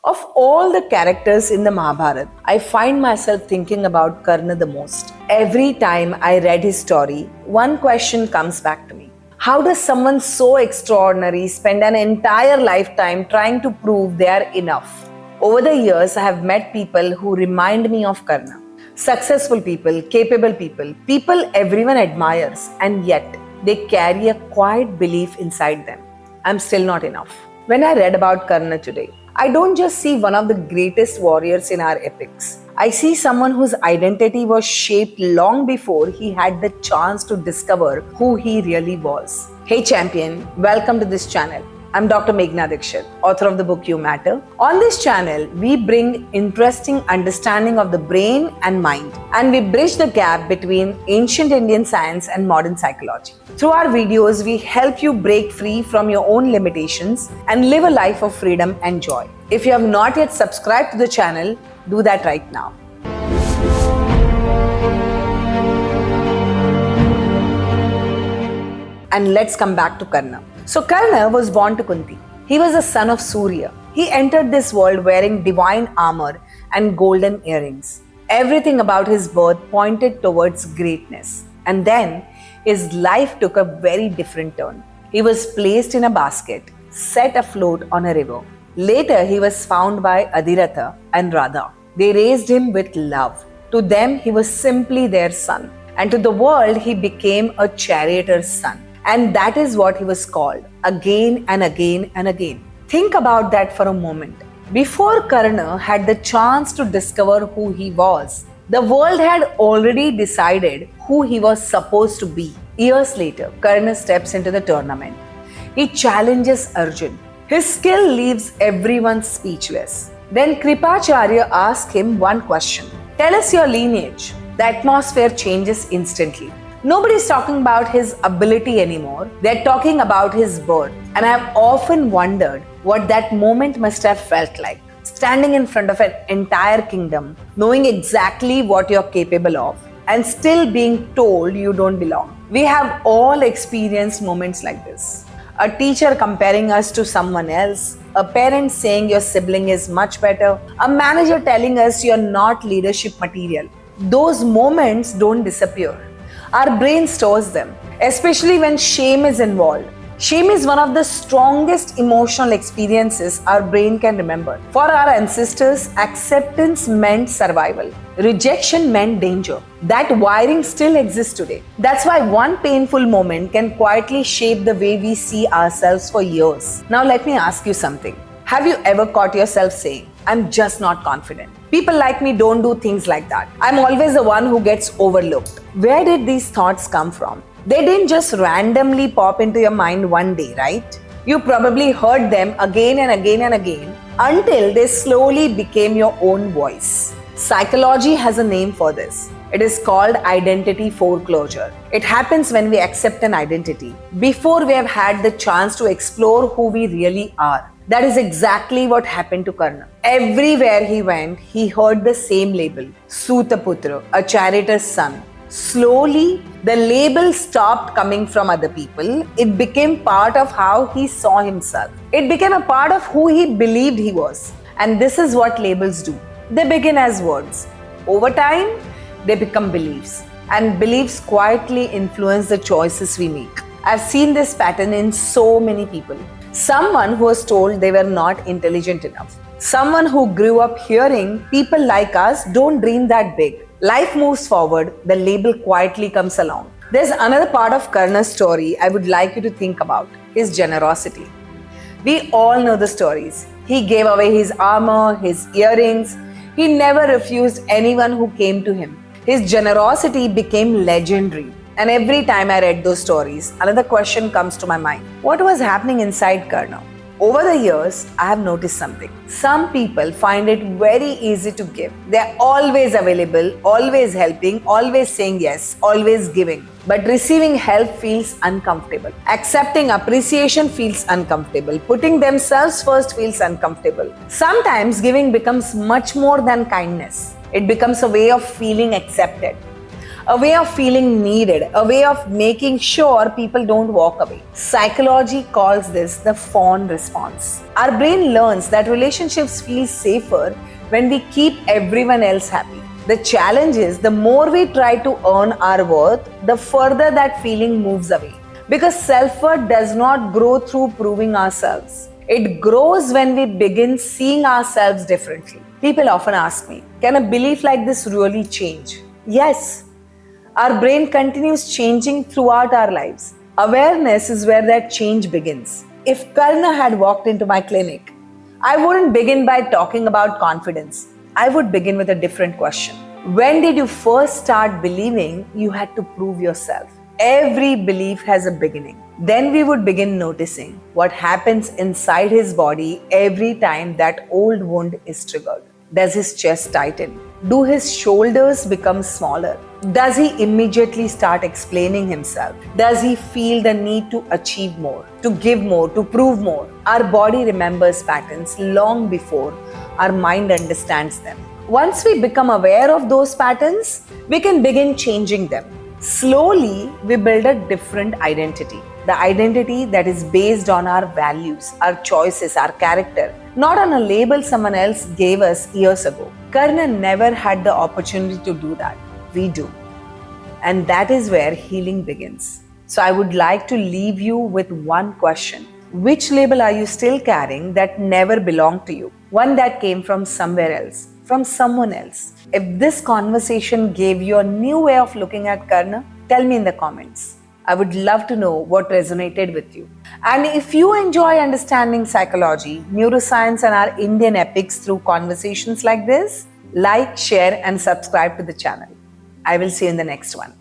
Of all the characters in the Mahabharata, I find myself thinking about Karna the most. Every time I read his story, one question comes back to me. How does someone so extraordinary spend an entire lifetime trying to prove they are enough? Over the years, I have met people who remind me of Karna. Successful people, capable people, people everyone admires, and yet they carry a quiet belief inside them. I'm still not enough. When I read about Karna today, I don't just see one of the greatest warriors in our epics. I see someone whose identity was shaped long before he had the chance to discover who he really was. Hey champion, welcome to this channel. I'm Dr. Meghna Dikshit, author of the book You Matter. On this channel, we bring interesting understanding of the brain and mind, and we bridge the gap between ancient Indian science and modern psychology. Through our videos, we help you break free from your own limitations and live a life of freedom and joy. If you have not yet subscribed to the channel, do that right now. And let's come back to Karna. So Karna was born to Kunti. He was the son of Surya. He entered this world wearing divine armor and golden earrings. Everything about his birth pointed towards greatness. And then his life took a very different turn. He was placed in a basket, set afloat on a river. Later, he was found by Adhiratha and Radha. They raised him with love. To them, he was simply their son. And to the world, he became a charioteer's son. And that is what he was called, again and again and again. Think about that for a moment. Before Karna had the chance to discover who he was, the world had already decided who he was supposed to be. Years later, Karna steps into the tournament. He challenges Arjun. His skill leaves everyone speechless. Then Kripacharya asks him one question. Tell us your lineage. The atmosphere changes instantly. Nobody's talking about his ability anymore. They're talking about his birth. And I've often wondered what that moment must have felt like. Standing in front of an entire kingdom, knowing exactly what you're capable of, and still being told you don't belong. We have all experienced moments like this. A teacher comparing us to someone else, a parent saying your sibling is much better, a manager telling us you're not leadership material. Those moments don't disappear. Our brain stores them, especially when shame is involved. Shame is one of the strongest emotional experiences our brain can remember. For our ancestors, acceptance meant survival. Rejection meant danger. That wiring still exists today. That's why one painful moment can quietly shape the way we see ourselves for years. Now let me ask you something. Have you ever caught yourself saying, I'm just not confident? People like me don't do things like that. I'm always the one who gets overlooked. Where did these thoughts come from? They didn't just randomly pop into your mind one day, right? You probably heard them again and again and again until they slowly became your own voice. Psychology has a name for this. It is called identity foreclosure. It happens when we accept an identity before we have had the chance to explore who we really are. That is exactly what happened to Karna. Everywhere he went, he heard the same label, Sutaputra, a charioteer's son. Slowly, the label stopped coming from other people. It became part of how he saw himself. It became a part of who he believed he was. And this is what labels do. They begin as words. Over time, they become beliefs. And beliefs quietly influence the choices we make. I've seen this pattern in so many people. Someone who was told they were not intelligent enough. Someone who grew up hearing people like us don't dream that big. Life moves forward, the label quietly comes along. There's another part of Karna's story I would like you to think about, his generosity. We all know the stories. He gave away his armor, his earrings. He never refused anyone who came to him. His generosity became legendary. And every time I read those stories, another question comes to my mind. What was happening inside Karna? Over the years, I have noticed something. Some people find it very easy to give. They're always available, always helping, always saying yes, always giving. But receiving help feels uncomfortable. Accepting appreciation feels uncomfortable. Putting themselves first feels uncomfortable. Sometimes giving becomes much more than kindness. It becomes a way of feeling accepted. a way of feeling needed, a way of making sure people don't walk away. Psychology calls this the fawn response. Our brain learns that relationships feel safer when we keep everyone else happy. The challenge is the more we try to earn our worth, the further that feeling moves away. Because self-worth does not grow through proving ourselves. It grows when we begin seeing ourselves differently. People often ask me, can a belief like this really change? Yes. Our brain continues changing throughout our lives. Awareness is where that change begins. If Karna had walked into my clinic, I wouldn't begin by talking about confidence. I would begin with a different question. When did you first start believing you had to prove yourself? Every belief has a beginning. Then we would begin noticing what happens inside his body every time that old wound is triggered. Does his chest tighten? Do his shoulders become smaller? Does he immediately start explaining himself? Does he feel the need to achieve more, to give more, to prove more? Our body remembers patterns long before our mind understands them. Once we become aware of those patterns, we can begin changing them. Slowly, we build a different identity. The identity that is based on our values, our choices, our character, not on a label someone else gave us years ago. Karna never had the opportunity to do that. We do. And that is where healing begins. So I would like to leave you with one question. Which label are you still carrying that never belonged to you? One that came from somewhere else, from someone else. If this conversation gave you a new way of looking at Karna, tell me in the comments. I would love to know what resonated with you. And if you enjoy understanding psychology, neuroscience, and our Indian epics through conversations like this, like, share, and subscribe to the channel. I will see you in the next one.